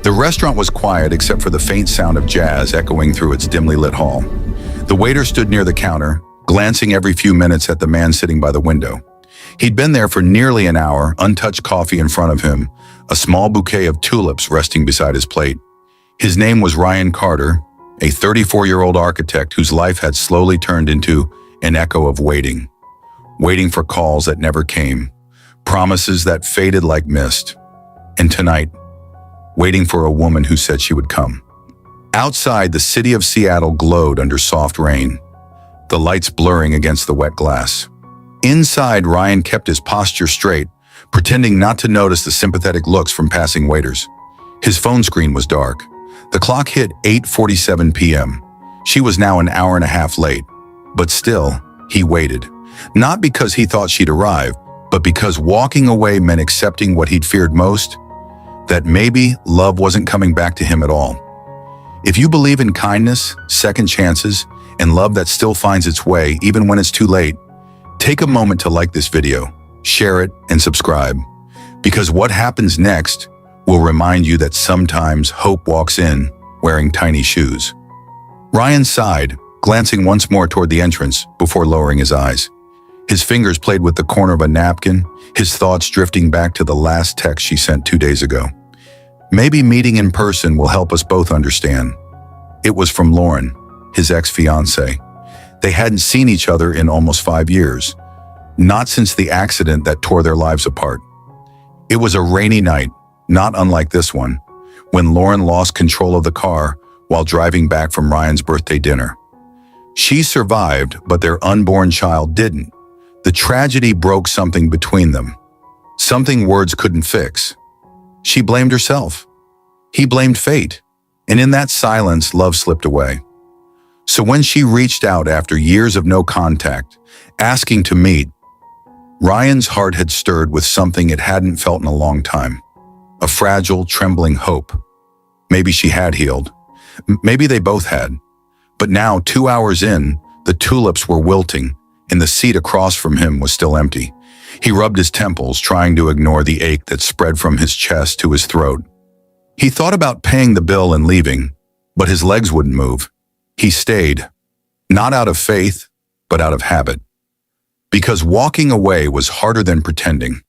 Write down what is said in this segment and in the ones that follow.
The restaurant was quiet except for the faint sound of jazz echoing through its dimly lit hall. The waiter stood near the counter, glancing every few minutes at the man sitting by the window. He'd been there for nearly an hour, untouched coffee in front of him, a small bouquet of tulips resting beside his plate. His name was Ryan Carter, a 34-year-old architect whose life had slowly turned into an echo of waiting. Waiting for calls that never came, promises that faded like mist. And tonight, waiting for a woman who said she would come. Outside, the city of Seattle glowed under soft rain, the lights blurring against the wet glass. Inside, Ryan kept his posture straight, pretending not to notice the sympathetic looks from passing waiters. His phone screen was dark. The clock hit 8:47 p.m. She was now an hour and a half late. But still, he waited. Not because he thought she'd arrive, but because walking away meant accepting what he'd feared most, that maybe love wasn't coming back to him at all. If you believe in kindness, second chances, and love that still finds its way even when it's too late, take a moment to like this video, share it, and subscribe. Because what happens next will remind you that sometimes hope walks in wearing tiny shoes. Ryan sighed, glancing once more toward the entrance before lowering his eyes. His fingers played with the corner of a napkin, his thoughts drifting back to the last text she sent 2 days ago. Maybe meeting in person will help us both understand. It was from Lauren, his ex-fiancée. They hadn't seen each other in almost 5 years, not since the accident that tore their lives apart. It was a rainy night, not unlike this one, when Lauren lost control of the car while driving back from Ryan's birthday dinner. She survived, but their unborn child didn't. The tragedy broke something between them, something words couldn't fix. She blamed herself. He blamed fate. And in that silence, love slipped away. So when she reached out after years of no contact, asking to meet, Ryan's heart had stirred with something it hadn't felt in a long time. A fragile, trembling hope. Maybe she had healed. Maybe they both had. But now, 2 hours in, the tulips were wilting, and the seat across from him was still empty. He rubbed his temples, trying to ignore the ache that spread from his chest to his throat. He thought about paying the bill and leaving, but his legs wouldn't move. He stayed, not out of faith, but out of habit. Because walking away was harder than pretending.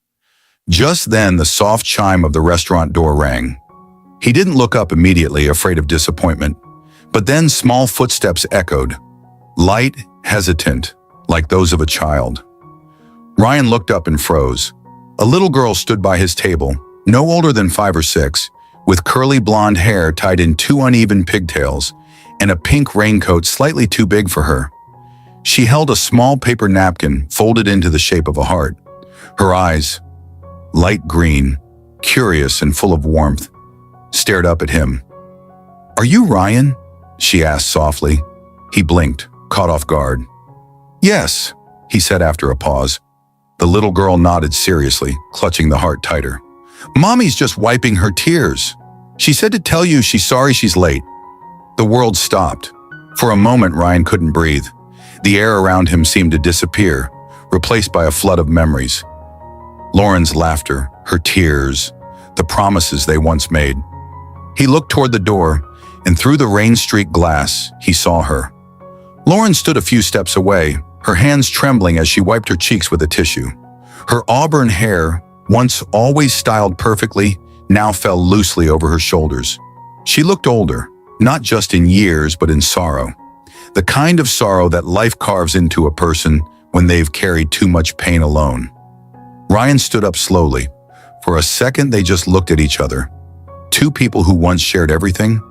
Just then, the soft chime of the restaurant door rang. He didn't look up immediately, afraid of disappointment. But then small footsteps echoed, light, hesitant, like those of a child. Ryan looked up and froze. A little girl stood by his table, no older than 5 or 6, with curly blonde hair tied in 2 uneven pigtails and a pink raincoat slightly too big for her. She held a small paper napkin folded into the shape of a heart. Her eyes, light green, curious and full of warmth, stared up at him. "Are you Ryan?" she asked softly. He blinked, caught off guard. "Yes," he said after a pause. The little girl nodded seriously, clutching the heart tighter. "Mommy's just wiping her tears. She said to tell you she's sorry she's late." The world stopped. For a moment, Ryan couldn't breathe. The air around him seemed to disappear, replaced by a flood of memories. Lauren's laughter, her tears, the promises they once made. He looked toward the door, and through the rain-streaked glass, he saw her. Lauren stood a few steps away, her hands trembling as she wiped her cheeks with a tissue. Her auburn hair, once always styled perfectly, now fell loosely over her shoulders. She looked older, not just in years, but in sorrow. The kind of sorrow that life carves into a person when they've carried too much pain alone. Ryan stood up slowly. For a second, they just looked at each other. Two people who once shared everything,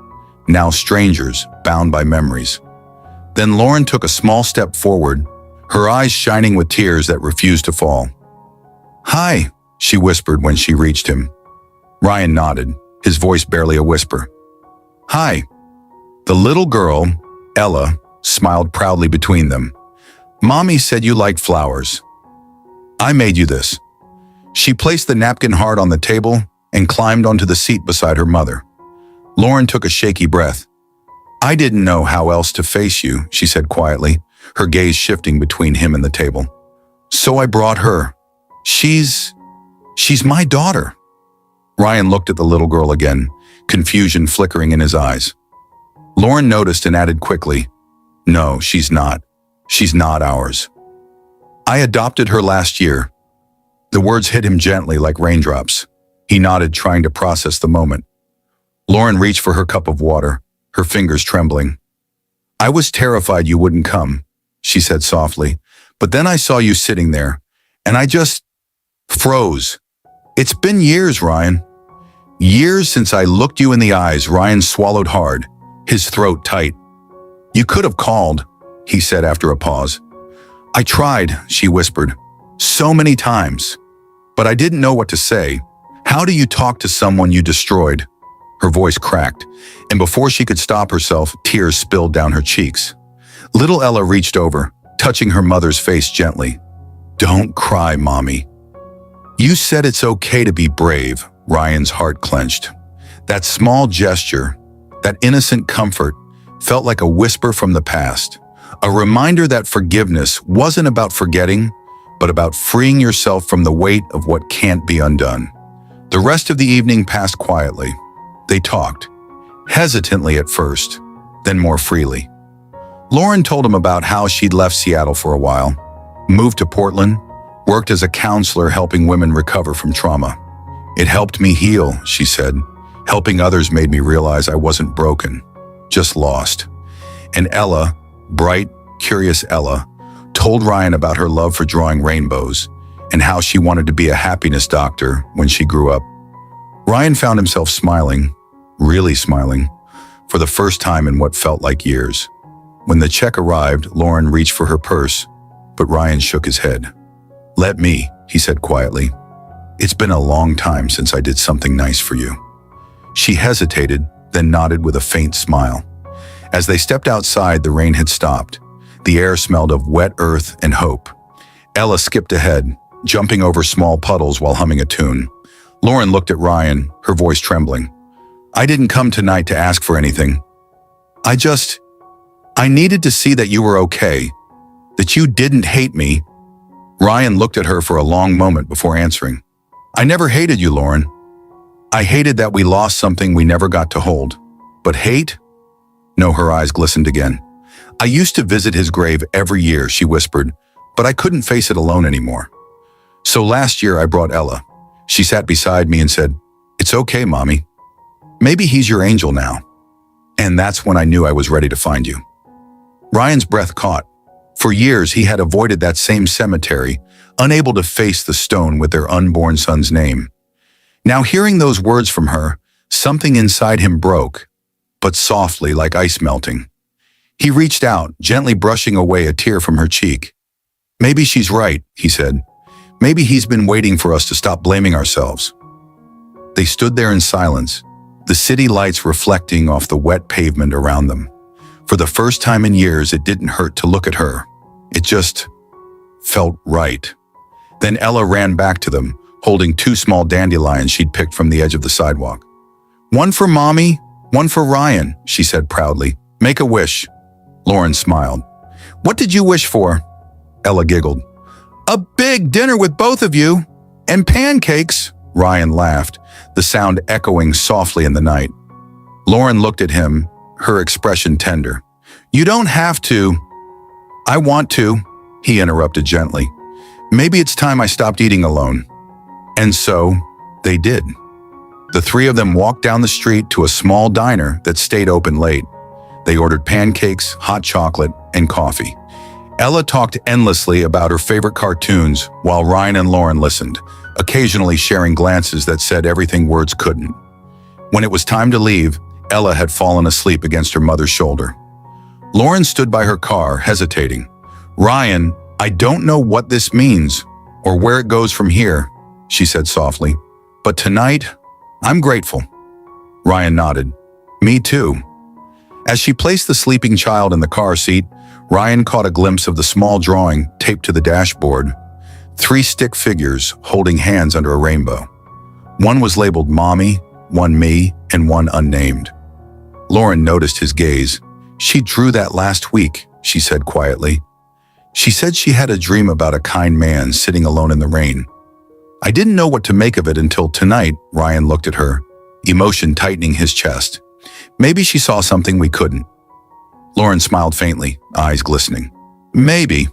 now strangers, bound by memories. Then Lauren took a small step forward, her eyes shining with tears that refused to fall. "Hi," she whispered when she reached him. Ryan nodded, his voice barely a whisper. "Hi." The little girl, Ella, smiled proudly between them. "Mommy said you liked flowers. I made you this." She placed the napkin heart on the table and climbed onto the seat beside her mother. Lauren took a shaky breath. "I didn't know how else to face you," she said quietly, her gaze shifting between him and the table. "So I brought her. She's my daughter." Ryan looked at the little girl again, confusion flickering in his eyes. Lauren noticed and added quickly, "No, she's not. She's not ours. I adopted her last year." The words hit him gently like raindrops. He nodded, trying to process the moment. Lauren reached for her cup of water, her fingers trembling. "I was terrified you wouldn't come," she said softly, "but then I saw you sitting there, and I just froze. It's been years, Ryan. Years since I looked you in the eyes." Ryan swallowed hard, his throat tight. "You could have called," he said after a pause. "I tried," she whispered, "so many times. But I didn't know what to say. How do you talk to someone you destroyed?" Her voice cracked, and before she could stop herself, tears spilled down her cheeks. Little Ella reached over, touching her mother's face gently. "Don't cry, Mommy." "You said it's okay to be brave." Ryan's heart clenched. That small gesture, that innocent comfort, felt like a whisper from the past, a reminder that forgiveness wasn't about forgetting, but about freeing yourself from the weight of what can't be undone. The rest of the evening passed quietly. They talked, hesitantly at first, then more freely. Lauren told him about how she'd left Seattle for a while, moved to Portland, worked as a counselor helping women recover from trauma. "It helped me heal," she said. "Helping others made me realize I wasn't broken, just lost." And Ella, bright, curious Ella, told Ryan about her love for drawing rainbows and how she wanted to be a happiness doctor when she grew up. Ryan found himself smiling, really smiling, for the first time in what felt like years. When the check arrived, Lauren reached for her purse, but Ryan shook his head. "Let me," he said quietly. "It's been a long time since I did something nice for you." She hesitated, then nodded with a faint smile. As they stepped outside, the rain had stopped. The air smelled of wet earth and hope. Ella skipped ahead, jumping over small puddles while humming a tune. Lauren looked at Ryan, her voice trembling. "I didn't come tonight to ask for anything. I needed to see that you were okay, that you didn't hate me." Ryan looked at her for a long moment before answering. "I never hated you, Lauren. I hated that we lost something we never got to hold. But hate? No," her eyes glistened again. "I used to visit his grave every year," she whispered, "but I couldn't face it alone anymore. So last year I brought Ella. She sat beside me and said, 'It's okay, Mommy. Maybe he's your angel now.' And that's when I knew I was ready to find you." Ryan's breath caught. For years he had avoided that same cemetery, unable to face the stone with their unborn son's name. Now hearing those words from her, something inside him broke, but softly like ice melting. He reached out, gently brushing away a tear from her cheek. "Maybe she's right," he said. "Maybe he's been waiting for us to stop blaming ourselves." They stood there in silence, the city lights reflecting off the wet pavement around them. For the first time in years, it didn't hurt to look at her. It just felt right. Then Ella ran back to them, holding 2 small dandelions she'd picked from the edge of the sidewalk. "One for Mommy, one for Ryan," she said proudly. "Make a wish." Lauren smiled. "What did you wish for?" Ella giggled. "A big dinner with both of you, and pancakes." Ryan laughed, the sound echoing softly in the night. Lauren looked at him, her expression tender. "You don't have to." "I want to," he interrupted gently. "Maybe it's time I stopped eating alone." And so, they did. The 3 of them walked down the street to a small diner that stayed open late. They ordered pancakes, hot chocolate, and coffee. Ella talked endlessly about her favorite cartoons while Ryan and Lauren listened, occasionally sharing glances that said everything words couldn't. When it was time to leave, Ella had fallen asleep against her mother's shoulder. Lauren stood by her car, hesitating. "Ryan, I don't know what this means or where it goes from here," she said softly. "But tonight, I'm grateful." Ryan nodded. "Me too." As she placed the sleeping child in the car seat, Ryan caught a glimpse of the small drawing taped to the dashboard. 3 stick figures holding hands under a rainbow. One was labeled Mommy, one me, and one unnamed. Lauren noticed his gaze. "She drew that last week," she said quietly. "She said she had a dream about a kind man sitting alone in the rain. I didn't know what to make of it until tonight." Ryan looked at her, emotion tightening his chest. Maybe she saw something we couldn't. Lauren smiled faintly, eyes glistening. Maybe.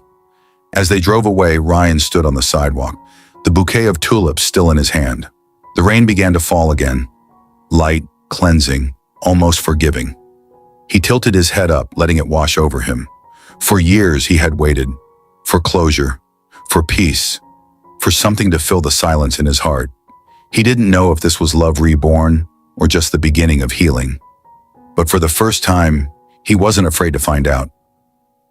As they drove away, Ryan stood on the sidewalk, the bouquet of tulips still in his hand. The rain began to fall again, light, cleansing, almost forgiving. He tilted his head up, letting it wash over him. For years he had waited, for closure, for peace, for something to fill the silence in his heart. He didn't know if this was love reborn or just the beginning of healing. But for the first time, he wasn't afraid to find out.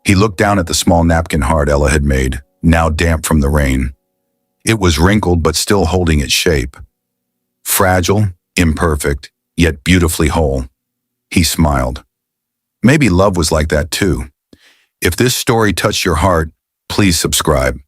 He looked down at the small napkin heart Ella had made, now damp from the rain. It was wrinkled but still holding its shape. Fragile, imperfect, yet beautifully whole. He smiled. Maybe love was like that too. If this story touched your heart, please subscribe.